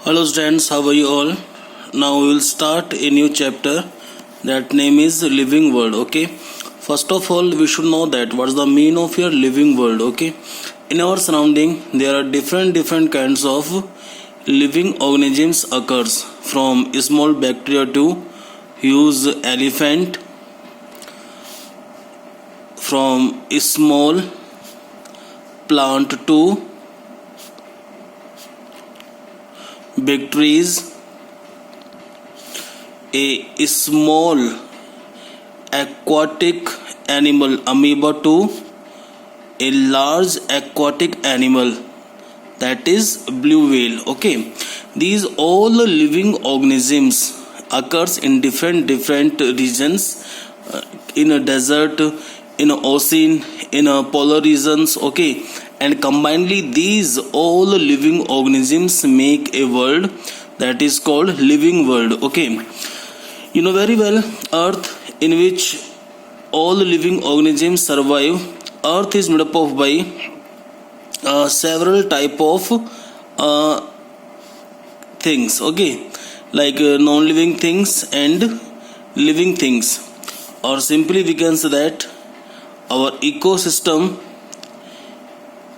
Hello students, how are you all? Now we will start a new chapter. That name is living world. Okay. First of all, we should know that what's the meaning of your living world. Okay. In our surrounding, there are different kinds of living organisms occurs, from small bacteria to huge elephant, from small plant to big trees, a small aquatic animal amoeba to a large aquatic animal, that is blue whale. Okay, these all living organisms occurs in different regions, in a desert, in a ocean, in a polar regions. Okay, and combinedly these all living organisms make a world that is called living world. Okay, you know very well, earth in which all living organisms survive. Earth is made up of by several type of things. Okay, like non-living things and living things, or simply we can say that our ecosystem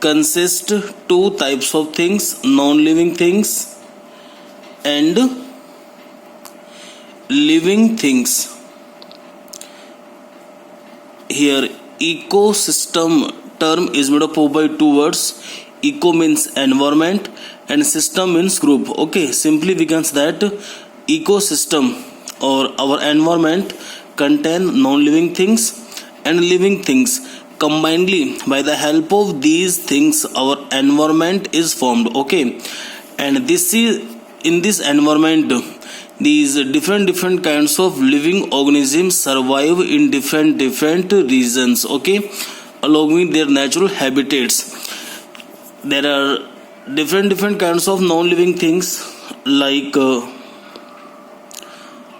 consists two types of things: non-living things and living things. Here ecosystem term is made up of by two words. Eco means environment and system means group. Okay, simply we can say that ecosystem or our environment contain non-living things and living things. Combinedly, by the help of these things, our environment is formed. Okay, and this is in this environment, these different kinds of living organisms survive in different regions. Okay, along with their natural habitats. There are different kinds of non-living things like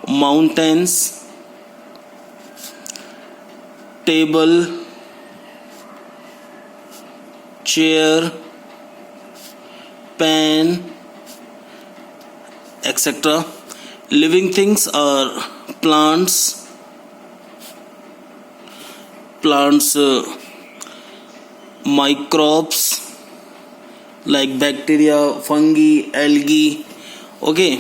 mountains, table, chair, pen, etc. Living things are plants, microbes like bacteria, fungi, algae. Okay,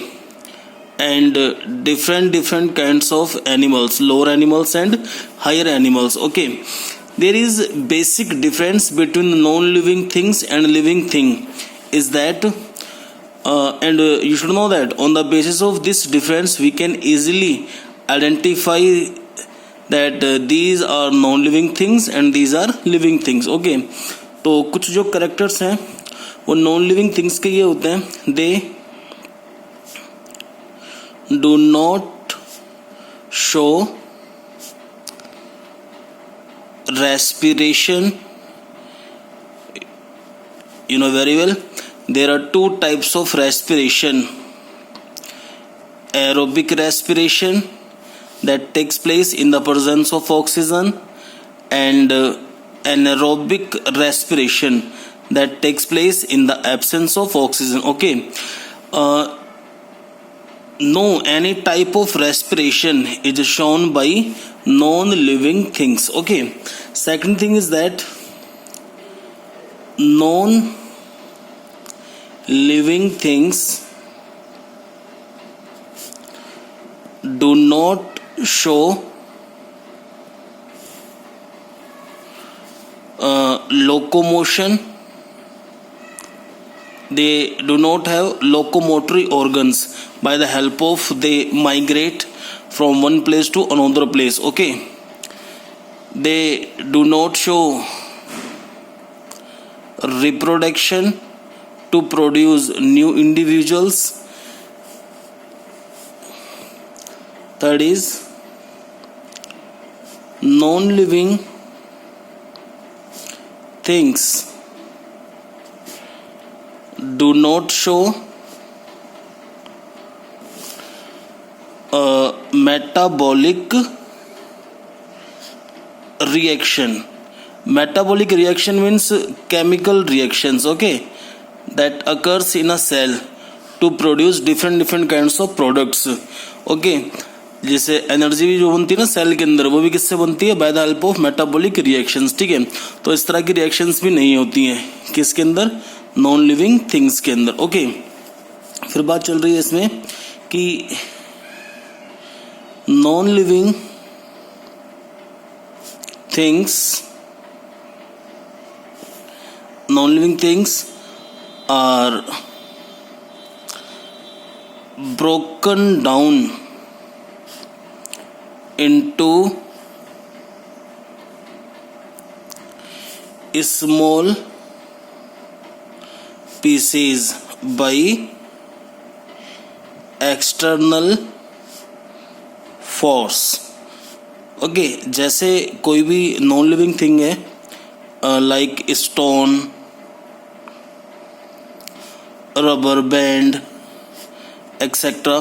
and different kinds of animals, lower animals and higher animals. Okay, there is basic difference between non-living things and living thing is that you should know that on the basis of this difference we can easily identify that these are non-living things and these are living things. Okay, तो कुछ जो characters हैं वो non living things के ये होते हैं: दे do not show respiration. You know very well, there are two types of respiration: aerobic respiration that takes place in the presence of oxygen, and anaerobic respiration that takes place in the absence of oxygen. Okay, no any type of respiration is shown by non-living things. Okay, second thing is that non-living things do not show locomotion. They do not have locomotory organs. By the help of they migrate from one place to another place. Okay, they do not show reproduction to produce new individuals. Third is non-living things do not show metabolic reaction. Metabolic reaction means chemical reactions, okay, that occurs in a cell to produce different kinds of products. Okay, जैसे energy भी जो बनती है ना cell के अंदर, वो भी किससे बनती है? By the help of metabolic reactions. ठीक है, तो इस तरह की रिएक्शंस भी नहीं होती हैं किसके अंदर? नॉन लिविंग थिंग्स के अंदर। ओके, फिर बात चल रही है इसमें कि non living things are broken down into small pieces by external force। Okay, जैसे कोई भी नॉन लिविंग थिंग है like stone, rubber band etc.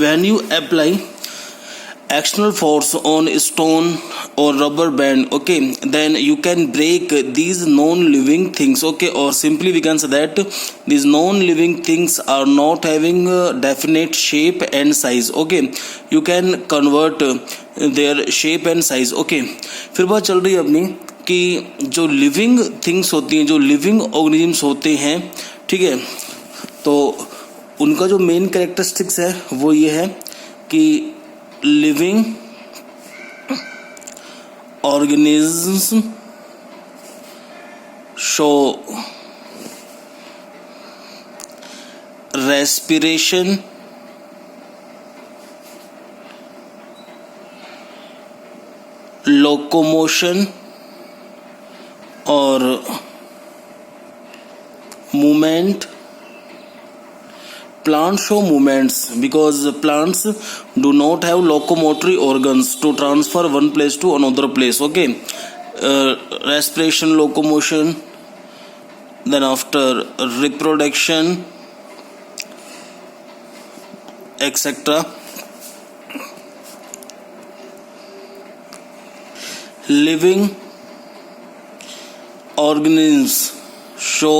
When you apply external force on stone or rubber band, okay, then you can break these non-living things. Okay, or simply we can say that these non-living things are not having a definite shape and size. Okay, you can convert their shape and size. Okay, फिर बात चल रही है अपनी कि जो living things होती हैं, जो लिविंग ऑर्गेनिजम्स होते हैं, ठीक है, तो उनका जो मेन कैरेक्टरिस्टिक्स है वो ये है कि living organisms show respiration, locomotion और movement. Plants show movements because plants do not have locomotory organs to transfer one place to another place. Okay, respiration, locomotion, then after reproduction, etc. Living organisms show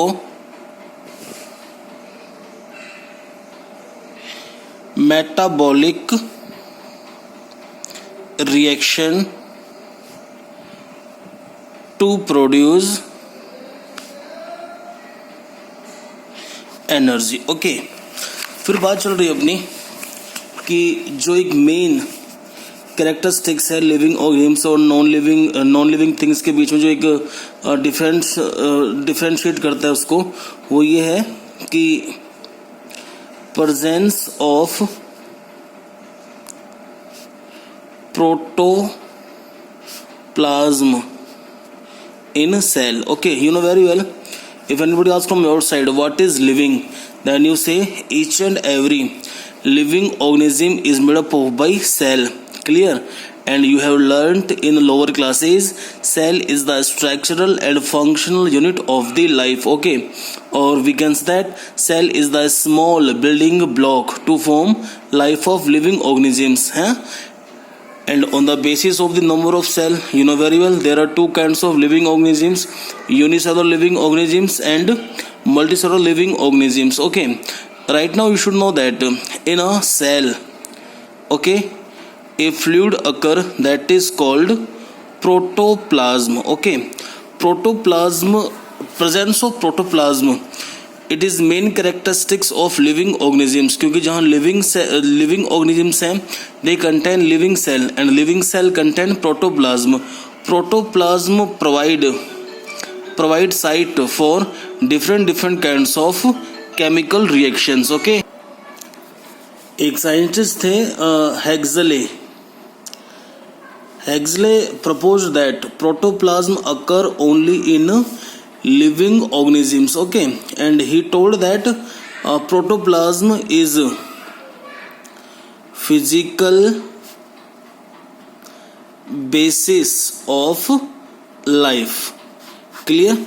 metabolic reaction to produce energy. Okay, फिर बात चल रही है अपनी कि जो एक main characteristics है लिविंग ऑर्गेनिम्स और नॉन लिविंग थिंग्स के बीच में, जो एक डिफरेंशिएट करता है उसको, वो ये है कि presence of protoplasm in cell. Okay, you know very well, if anybody asks from your side what is living, then you say each and every living organism is made up of by cell. Clear? And you have learnt in lower classes, cell is the structural and functional unit of the life. Okay, or we can say that cell is the small building block to form life of living organisms. And on the basis of the number of cell, you know very well, there are two kinds of living organisms: unicellular living organisms and multicellular living organisms. Okay, right now you should know that in a cell, okay, a fluid occur that is called protoplasm. Okay, protoplasm, presence of protoplasm, it is main characteristics of living organisms, क्योंकि जहाँ living organisms हैं, they contain living cell and living cell contain protoplasm. Protoplasm provide site for different kinds of chemical reactions. Okay, एक scientist थे Huxley proposed that protoplasm occur only in living organisms. Okay, and he told that protoplasm is physical basis of life. Clear?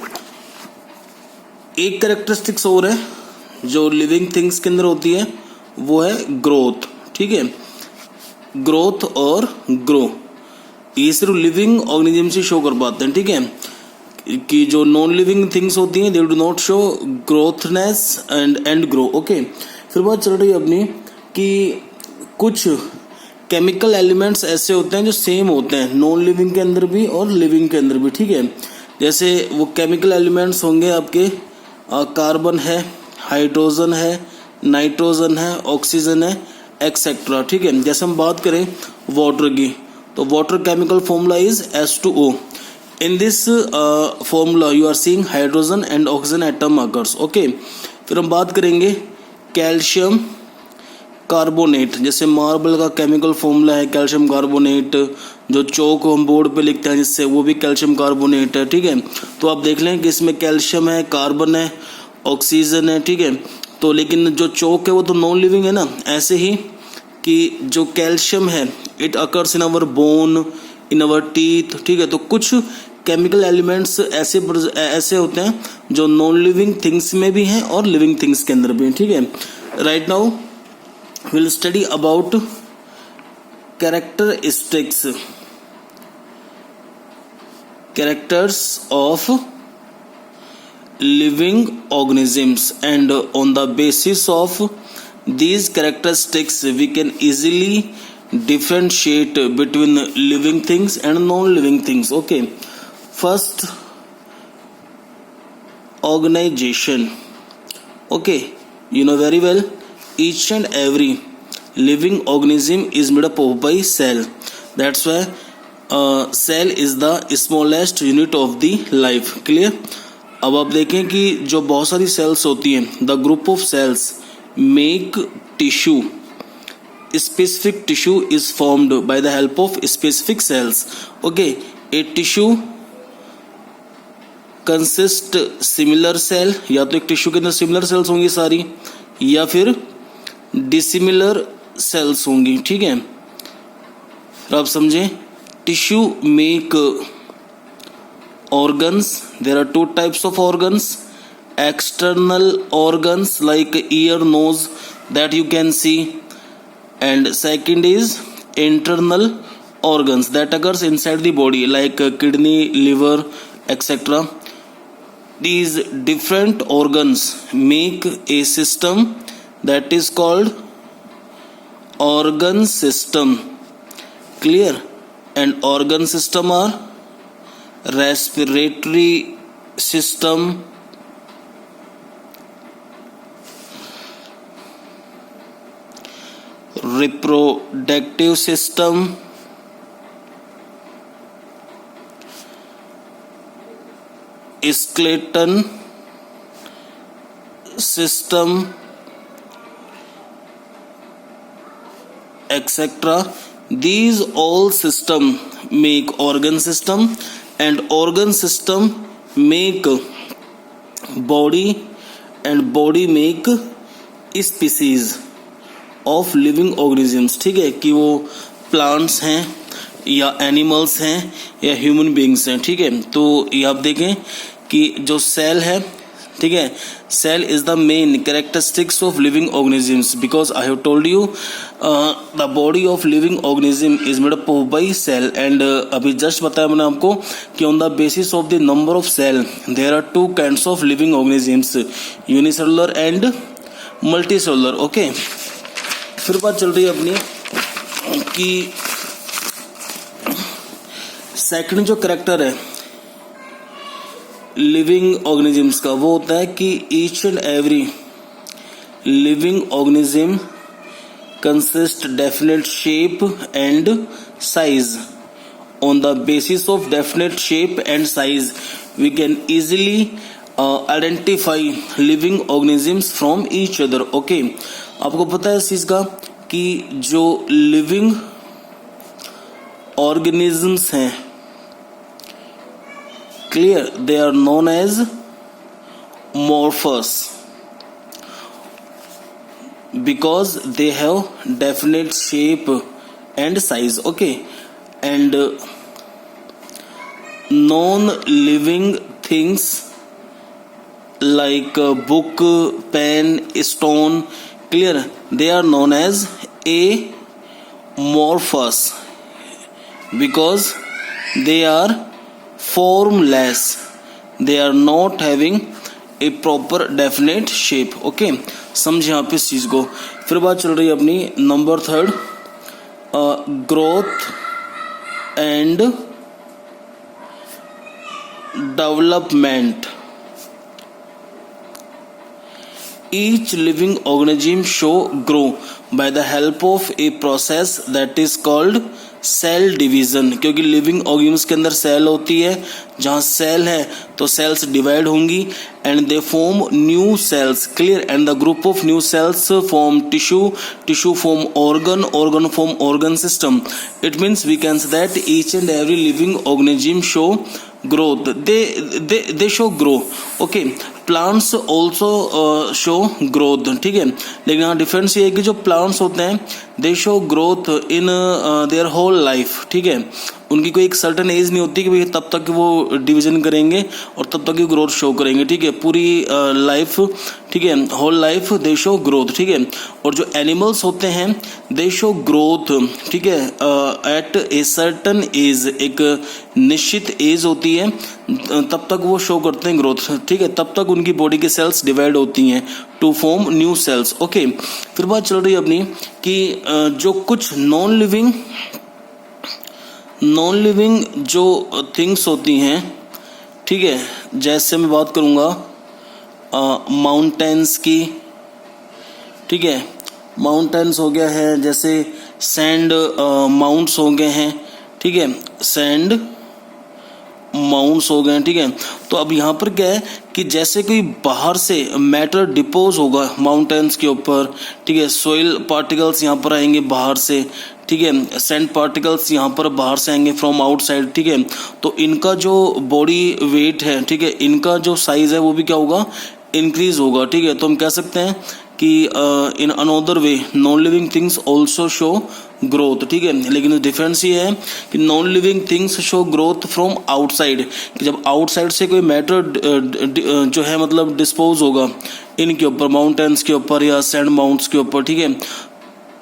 एक characteristics और है जो living things के अंदर होती है, वो है ग्रोथ। ठीक है, ग्रोथ और ग्रो, ये सिर्फ लिविंग ऑर्गेनिज्म से शो कर पाते हैं। ठीक है, कि जो नॉन लिविंग थिंग्स होती हैं, दे do not show growthness and grow. Okay, फिर बात चल रही है अपनी कि कुछ केमिकल एलिमेंट्स ऐसे होते हैं जो सेम होते हैं नॉन लिविंग के अंदर भी और लिविंग के अंदर भी, ठीक है। जैसे वो केमिकल एलिमेंट्स होंगे आपके कार्बन है, हाइड्रोजन है, नाइट्रोजन है, ऑक्सीजन है, एक्सेट्रा, ठीक है। जैसे हम बात करें वाटर की, तो water chemical formula is H2O. In this formula you are seeing hydrogen and oxygen atom occurs, okay. फिर हम बात करेंगे कैल्शियम कार्बोनेट, जैसे मार्बल का केमिकल फॉर्मूला है कैल्शियम कार्बोनेट, जो चौक हम बोर्ड पे लिखते हैं जिससे, वो भी कैल्शियम कार्बोनेट है, ठीक है। तो आप देख लें कि इसमें कैल्शियम है, कार्बन है, ऑक्सीजन है, ठीक है। तो लेकिन जो चौक है वो तो नॉन लिविंग है ना। ऐसे ही कि जो कैल्शियम है it occurs in our bone, in our teeth, ठीक है। तो कुछ केमिकल एलिमेंट्स ऐसे होते हैं जो नॉन लिविंग थिंग्स में भी हैं और लिविंग थिंग्स के अंदर भी हैं, ठीक है। Right now will study about characters of living organisms and on the basis of these characteristics we can easily differentiate between living things and non-living things, okay. First, organization, okay. You know very well each and every living organism is made up of by cell. That's why cell is the smallest unit of the life, clear. अब आप देखें कि जो बहुत सारी cells होती हैं, the group of cells make tissue. Specific tissue is formed by the help of specific cells, okay. A tissue consist similar cell, या तो एक टिश्यू के अंदर सिमिलर सेल्स होंगी सारी, या फिर डिसिमिलर सेल्स होंगी, ठीक है। फिर आप समझें tissue make organs. There are two types of organs. External organs like ear, nose, that you can see, and second is internal organs that occurs inside the body like kidney, liver, etc. These different organs make a system that is called organ system, clear. And organ system are respiratory system, reproductive system, skeleton system, etc. These all system make organ system, and organ system make body, and body make species of living organisms, ठीक है। कि वो plants हैं या animals हैं या human beings हैं, ठीक है। तो ये आप देखें कि जो सेल है, ठीक है, cell is the main characteristics of living organisms because I have told you the body of living organism is made up of by cell. And अभी जस्ट बताया मैंने आपको कि on the basis of the number of cell there are two kinds of living organisms, unicellular and multicellular, okay. फिर बात चल रही है अपनी कि सेकंड जो करेक्टर है लिविंग ऑर्गेनिजम्स का, वो होता है कि each and every living organism consist definite shape and size. On the basis of definite shape and size, we can easily identify living organisms from each other. Okay, आपको पता है इस चीज का कि जो living organisms हैं, clear, they are known as morphous because they have definite shape and size. Okay, and non-living things like book, pen, stone, clear, they are known as amorphous because they are formless, they are not having A proper definite shape. Okay, समझे यहाँ पे इस चीज को। फिर बात चल रही है अपनी number 3, growth and development. Each living organism show grow by the help of a process that is called cell division, क्योंकि लिविंग ऑर्गेनिम्स के अंदर सेल होती है, जहाँ सेल है तो सेल्स डिवाइड होंगी and they form new cells, clear, and the group of new cells form tissue, tissue form organ, organ form organ system. It means we can say that each and every living organism show growth, they show grow। okay, plants also show growth, ठीक है, लेकिन यहाँ difference ये है कि जो plants होते हैं they show growth in their whole life, ठीक है, उनकी कोई एक सर्टन एज नहीं होती कि भाई तब तक वो डिवीजन करेंगे और तब तक ही ग्रोथ शो करेंगे, ठीक है, पूरी लाइफ, ठीक है, whole life they show growth, ठीक है। और जो एनिमल्स होते हैं दे शो ग्रोथ, ठीक है, एट ए सर्टन एज, एक निश्चित एज होती है तब तक वो शो करते हैं ग्रोथ, ठीक है, तब तक उनकी बॉडी के सेल्स डिवाइड होती हैं to form new cells. Okay, फिर बात चल रही है अपनी कि जो कुछ नॉन लिविंग जो थिंग्स होती हैं, ठीक है, जैसे मैं बात करूँगा माउंटेन्स की, ठीक है, माउंटेन्स हो गया है, जैसे सैंड माउंट्स हो गए हैं, ठीक है, सैंड माउंट्स हो गए, ठीक है। तो अब यहाँ पर क्या है कि जैसे कोई बाहर से मैटर डिपोज होगा माउंटेन्स के ऊपर, ठीक है, सॉइल पार्टिकल्स यहाँ पर आएंगे बाहर से, ठीक है, सैंड पार्टिकल्स यहाँ पर बाहर से आएंगे फ्रॉम आउटसाइड, ठीक है, तो इनका जो बॉडी वेट है, ठीक है, इनका जो साइज है वो भी क्या होगा, इंक्रीज होगा, ठीक है। तो हम कह सकते हैं कि in another way non living things also show growth, ठीक है, लेकिन डिफरेंस ये है कि non living things show growth from outside, कि जब आउटसाइड से कोई मैटर जो है मतलब डिस्पोज होगा इनके ऊपर, माउंटेन्स के ऊपर या सैंड माउंट्स के ऊपर, ठीक है,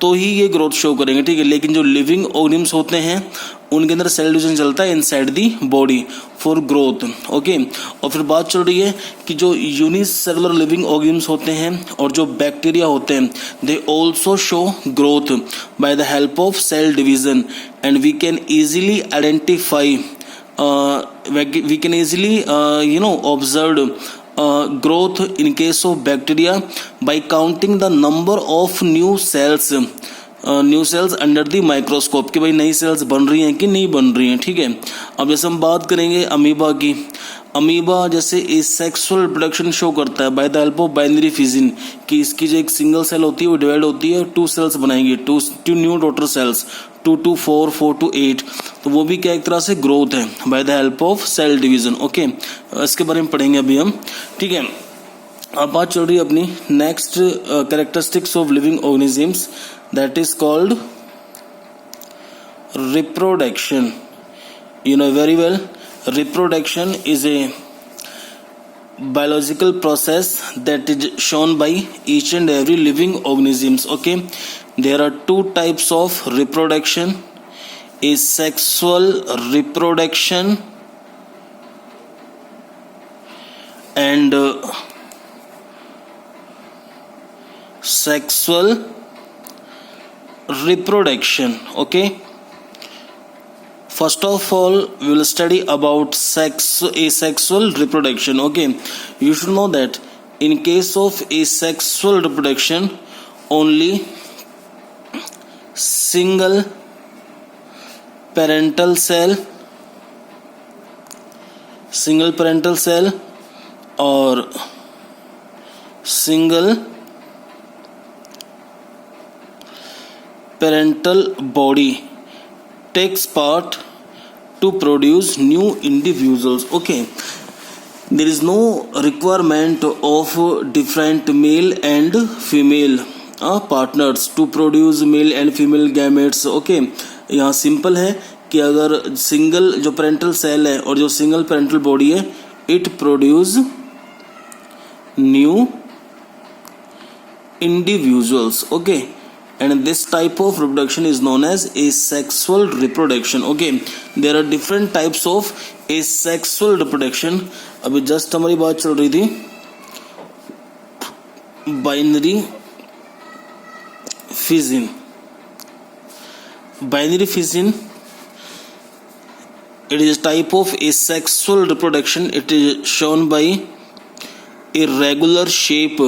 तो ही ये ग्रोथ शो करेंगे, ठीक है। लेकिन जो लिविंग ऑर्गेनिम्स होते हैं उनके अंदर सेल डिवीजन चलता है inside the body for growth. Okay, और फिर बात चल रही है कि जो यूनिसेलुलर लिविंग ऑर्गेनिम्स होते हैं और जो बैक्टीरिया होते हैं they also show growth by the help of cell division and we can easily identify, we can easily observe growth in case of bacteria by counting the number of new cells under the microscope, कि भाई नई sales बन रही हैं कि नहीं बन रही हैं, ठीक है। अब जैसे हम बात करेंगे अमीबा की, अमीबा जैसे सेक्सुअल रिप्रोडक्शन शो करता है by the help of binary fission, कि इसकी जो एक सिंगल सेल होती है वो डिवाइड होती है, 2 सेल्स बनाएंगी, two new daughter cells, 2 to 4, 4 to 8, तो वो भी क्या एक तरह से ग्रोथ है by the help of cell division. Okay, इसके बारे में पढ़ेंगे अभी हम, ठीक है। अब बात चल रही है अपनी next characteristics of living organisms, that is called reproduction. You know very well, reproduction is a biological process that is shown by each and every living organisms. Okay, there are 2 types of reproduction: asexual reproduction and sexual reproduction. Okay, first of all we will study about asexual reproduction. Okay, you should know that in case of asexual reproduction only single parental cell or single parental body takes part to produce new individuals. Okay, there is no requirement of different male and female partners to produce male and female gametes. Okay, यहाँ simple है कि अगर single जो parental cell है और जो single parental body है, it produce new individuals. Okay, and this type of reproduction is known as asexual reproduction. Okay, there are different types of asexual reproduction. अभी जस्ट हमारी बात चल रही थी binary fission. Binary fission, it is a type of asexual reproduction. It is shown by irregular shape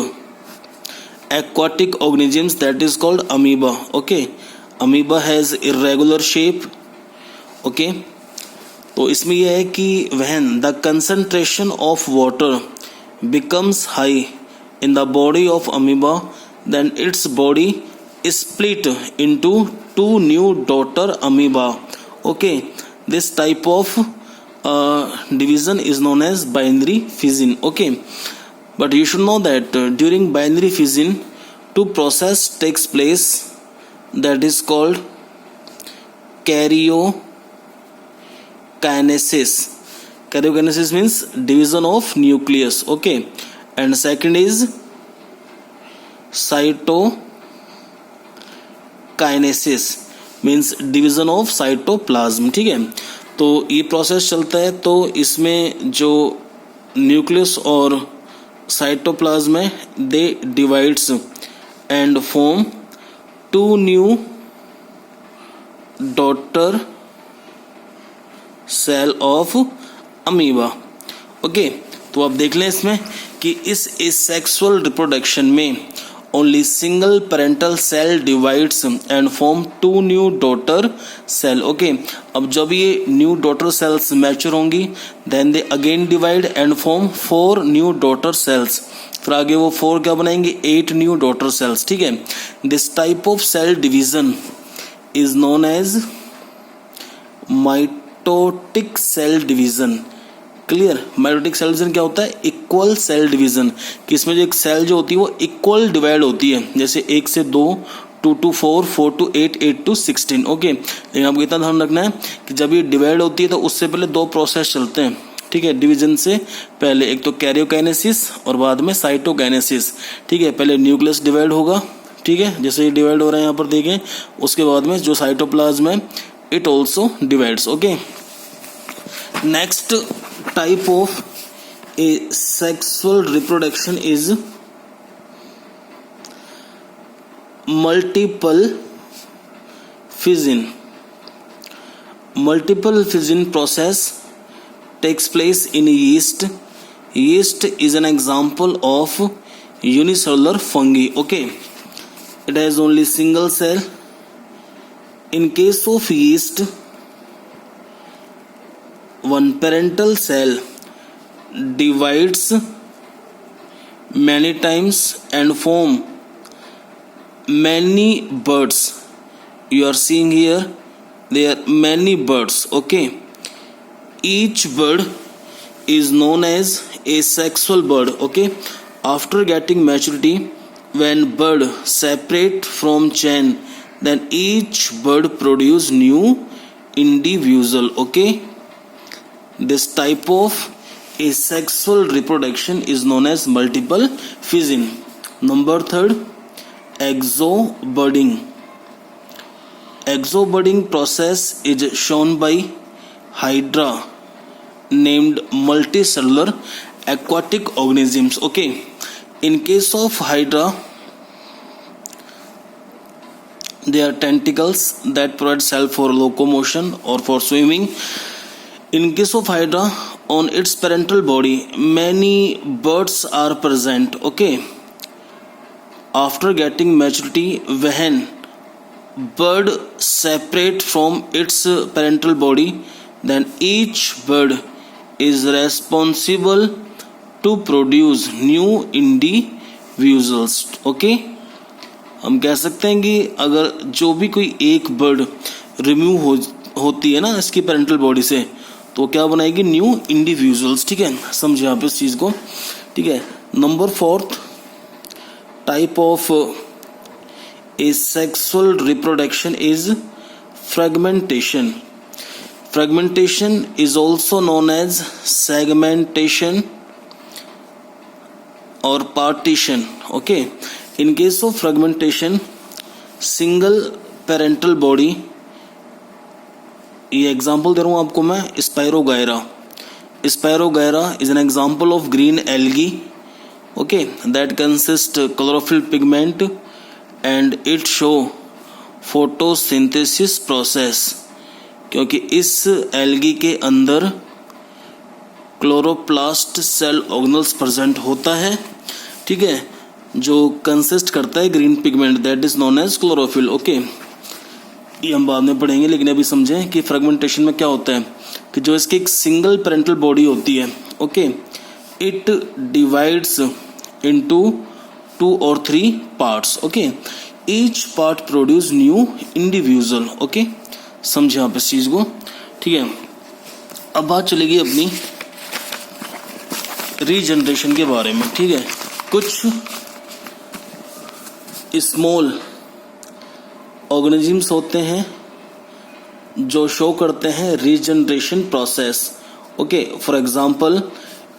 aquatic organisms, that is called amoeba. Okay, amoeba has irregular shape. Okay, तो इसमें यह है कि when the concentration of water becomes high in the body of amoeba, then its body is split into two new daughter amoeba. Okay, this type of division is known as binary fission. Okay, but you should know that during binary fission, two process takes place, that is called karyokinesis. Karyokinesis means division of nucleus. Okay, and second is cytokinesis means division of cytoplasm. ठीक है, तो ये process चलता है, तो इसमें जो nucleus और साइटोप्लाज्म है, they divides and form two new daughter cell of amoeba. Okay, तो आप देख लें इसमें कि इस एसेक्सुअल रिप्रोडक्शन में only single parental cell divides and form two new daughter cell. Okay, अब जब ये न्यू डॉटर सेल्स मैच्योर होंगी, then they again divide and form 4 new daughter cells. फिर आगे वो 4 क्या बनाएंगे, 8 न्यू डॉटर सेल्स. ठीक है, this type of cell division is known as mitotic cell division. Clear, mitotic cell division क्या होता है, इक्वल सेल डिवीजन, कि इसमें जो एक सेल जो होती है वो इक्वल डिवाइड होती है, जैसे 1 से 2, 2 to 4, 4 to 8, 8 to 16. ओके, लेकिन आपको इतना ध्यान रखना है कि जब ये डिवाइड होती है तो उससे पहले 2 प्रोसेस चलते हैं. ठीक है, डिवीजन से पहले एक तो कैरियोकाइनेसिस और बाद में साइटोकाइनेसिस. ठीक है, पहले न्यूक्लियस डिवाइड होगा. ठीक है, जैसे ये डिवाइड हो रहा है यहाँ पर देखें, उसके बाद में जो साइटोप्लाज्म है it also divides. Okay, next type of asexual reproduction is multiple fission. Multiple fission process takes place in yeast. Yeast is an example of unicellular fungi. Okay, it has only single cell. In case of yeast, one parental cell divides many times and form many buds. You are seeing here there are many buds. Okay, each bud is known as asexual bud. Okay, after getting maturity, when bud separate from chain, then each bud produce new individual. Okay, this type of asexual reproduction is known as multiple fission. Number 3, exobudding. Exobudding process is shown by hydra named multicellular aquatic organisms. Okay, in case of hydra, they are tentacles that provide help for locomotion or for swimming. In case of hydra, on its parental body, many buds are present. Okay, after getting maturity, when bud separate from its parental body, then each bud is responsible to produce new individuals. Okay, हम कह सकते हैं कि अगर जो भी कोई एक बर्ड रिमूव होती है ना इसकी पेरेंटल बॉडी से, तो क्या बनाएगी, न्यू इंडिविजुअल्स. ठीक है, समझिए आप इस चीज को. ठीक है, number 4 type of asexual reproduction is fragmentation. Fragmentation is also known as segmentation or partition. Okay, in case of fragmentation, single parental body, ये एग्जाम्पल दे रहा हूँ आपको मैं, spirogyra. Spirogyra is an example of green algae. okay, that consist chlorophyll pigment and it show photosynthesis process, क्योंकि इस algae के अंदर chloroplast cell organelles present होता है, ठीक है, जो कंसिस्ट करता है green pigment, that is known as chlorophyll. Okay, ये हम बाद में पढ़ेंगे, लेकिन अभी समझें कि फ्रेगमेंटेशन में क्या होता है कि जो इसकी एक सिंगल पेरेंटल बॉडी होती है, okay, it divides into 2 or 3 parts. Okay, each part produce new individual. Okay, समझे आप इस चीज को, ठीक है। अब बात चलेगी अपनी रीजनरेशन के बारे में, ठीक है। कुछ स्मॉल ऑर्गेनिजम्स होते हैं जो शो करते हैं regeneration process. Okay, for example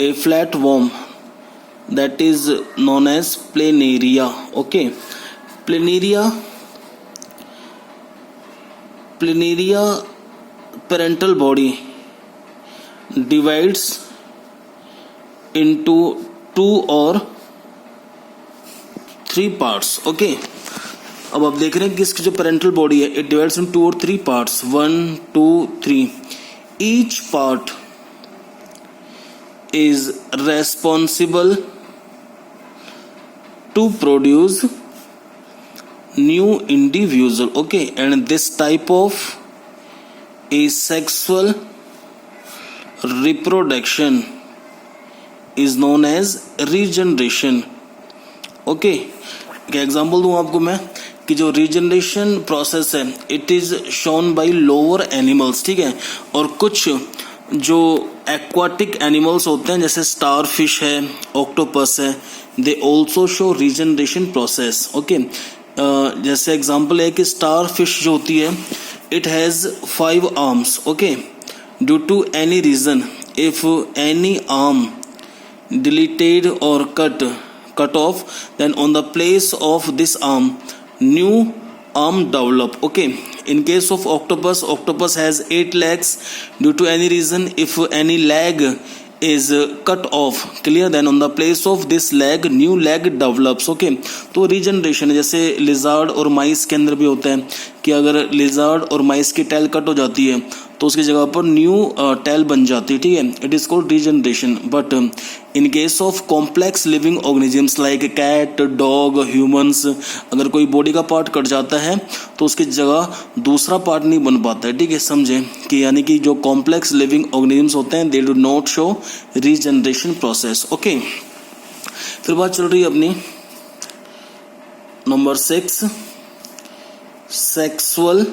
a flat worm that is known as planaria. Okay, planaria parental body divides into 2 or 3 parts। Okay, अब आप देख रहे हैं कि इसकी जो पेरेंटल बॉडी है it divides in 2 or 3 parts, 1 2 3। Each part is responsible to produce new individual. Okay, and this type of asexual reproduction is known as regeneration। Okay, एक एग्जाम्पल दूं आपको मैं कि जो रीजनरेशन प्रोसेस है it is shown by lower animals, ठीक है, और कुछ जो एक्वाटिक एनिमल्स होते हैं जैसे स्टार फिश है, ऑक्टोपस है, they also show regeneration process. Okay, जैसे एग्जाम्पल है कि स्टार फिश जो होती है it has 5 arms. Okay, due to any reason if any arm deleted or cut off, then on the place of this arm new arm develop। okay, in case of octopus has 8 legs, due to any reason if any leg is cut off, clear, then on the place of this leg new leg develops। okay, तो regeneration है। जैसे lizard और माइस के अंदर भी होता है कि अगर लिजार्ड और माइस की टेल कट हो जाती है तो उसकी जगह पर न्यू टेल बन जाती है, ठीक है, it is called regeneration. But in case of complex living organisms like cat, dog, humans, अगर कोई बॉडी का पार्ट कट जाता है तो उसकी जगह दूसरा पार्ट नहीं बन पाता है, ठीक है, समझे कि यानी कि जो कॉम्प्लेक्स लिविंग ऑर्गेनिजम्स होते हैं दे do not show regeneration process. Okay, फिर बात चल रही है अपनी number 6, sexual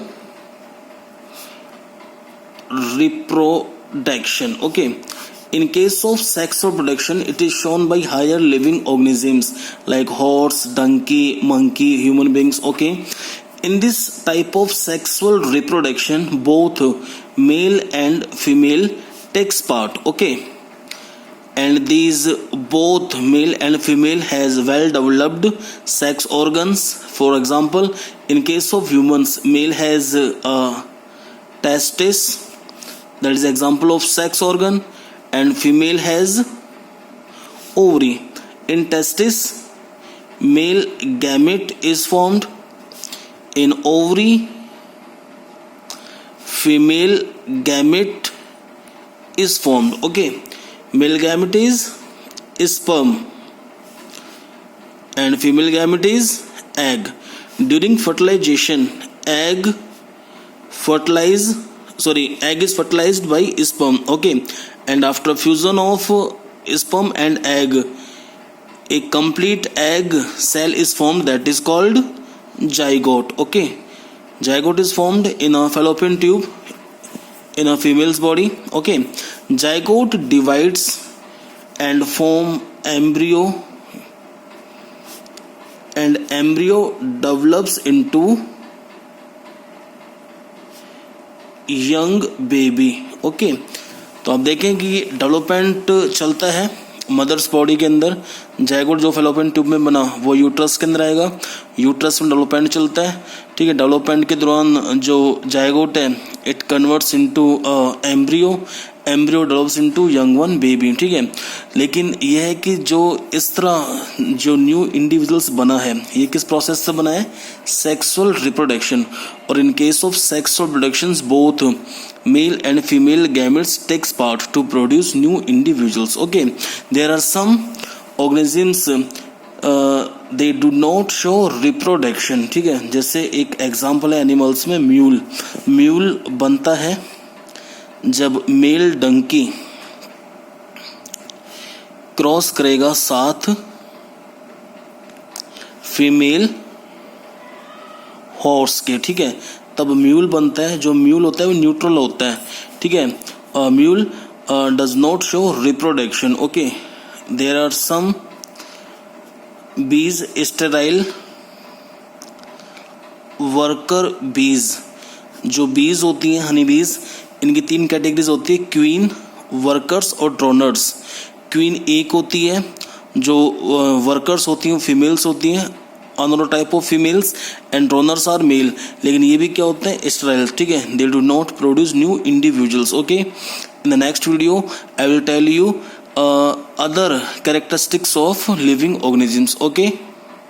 reproduction। okay, in case of sexual reproduction it is shown by higher living organisms like horse, donkey, monkey, human beings। okay, in this type of sexual reproduction both male and female takes part। okay, and these both male and female has well developed sex organs। for example, in case of humans male has testis, that is example of sex organ, and female has ovary। in testis male gamete is formed, in ovary female gamete is formed। okay, male gamete is sperm and female gamete is egg। during fertilization egg is fertilized by sperm। okay, and after fusion of sperm and egg a complete egg cell is formed, that is called zygote। okay, zygote is formed in a fallopian tube in a female's body। okay, zygote divides and form embryo, and embryo develops into young baby. Okay, तो आप देखें कि development चलता है mother's body के अंदर। Zygote जो fallopian tube में बना वो यूट्रस के अंदर आएगा, यूट्रस में डेवलपमेंट चलता है, ठीक है। डेवलपमेंट के दौरान जो जायगोट है it converts into embryo, embryo develops into young one baby, ठीक है। लेकिन यह है कि जो इस तरह जो न्यू इंडिविजुअल्स बना है ये किस प्रोसेस से बना है, सेक्सुअल रिप्रोडक्शन। और in case of sexual productions both male and female gametes takes part to produce new individuals. Okay, there are some organisms they do not show reproduction, ठीक है। जैसे एक एग्जांपल है एनिमल्स में म्यूल। म्यूल बनता है जब मेल डंकी क्रॉस करेगा साथ फीमेल हॉर्स के, ठीक है, तब म्यूल बनता है। जो म्यूल होता है वो न्यूट्रल होता है, ठीक है। Mule does not show reproduction. Okay, there are some bees sterile worker बीज। जो बीज होती हैं हनी बीज, इनकी 3 कैटेगरीज होती है, क्वीन, वर्कर्स और ड्रोनर्स। क्वीन एक होती है, जो वर्कर्स होती हैं फीमेल्स होती हैं, another type of females, and drones are male. लेकिन ये भी क्या होते हैं, स्टेराइल, ठीक है। They do not produce new individuals. Okay, in the next video I will tell you other characteristics of living organisms. Okay.